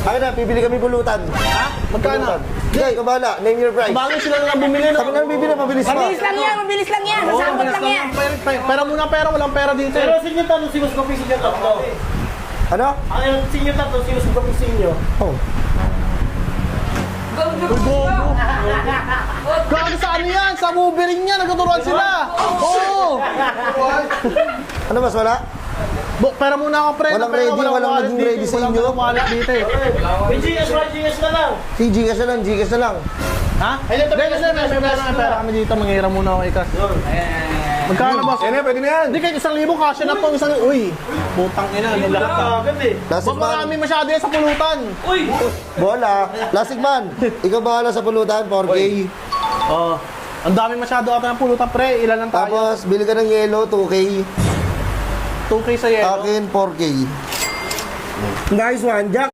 Ayun na, pipili kami pulutan. Ha? Magkano? Okay, kabala. Name your price. Bagay sila na lang bumili, no? Kami na bibili, mabilis pa. Mabilis lang yan, mabilis lang yan. Oo, Sasabot bilis lang yan. Pera muna pera, walang pera dito. Pero sinyo tatlo, si Mas Kopi sinyo tatlo. Ano? Ang sinyo tatlo, si Mas Kopi sinyo. Oh. Gago sa ano yan? Sa movie rin yan, nagtuturuan sila. Oo. Ano mas wala? Pera muna ako, pre. Walang Pera, ready, walang wallet naging dito, ready sa walang inyo. wallet dito eh. May GS na lang. Si Gcash na lang, Gcash na lang. Ha? Hindi, may pera kami dito. Manghiram muna ako ikas. Magkano boss? Yan na, pwede na yan. Hindi, kahit 1,000 kasya na to. Uy, putang ina. Nilakot ka. Agad eh. Lasig Baka marami man. masyado yan sa pulutan. Uy! Bola. Lasig man. Ikaw bahala sa pulutan, 4K. Oo. Ang dami masyado ata ng pulutan, pre. Ilan lang tayo? Tapos, bili ka ng yellow, 2K. 2K sa yelo. Akin, 4K. Nice one, Jack.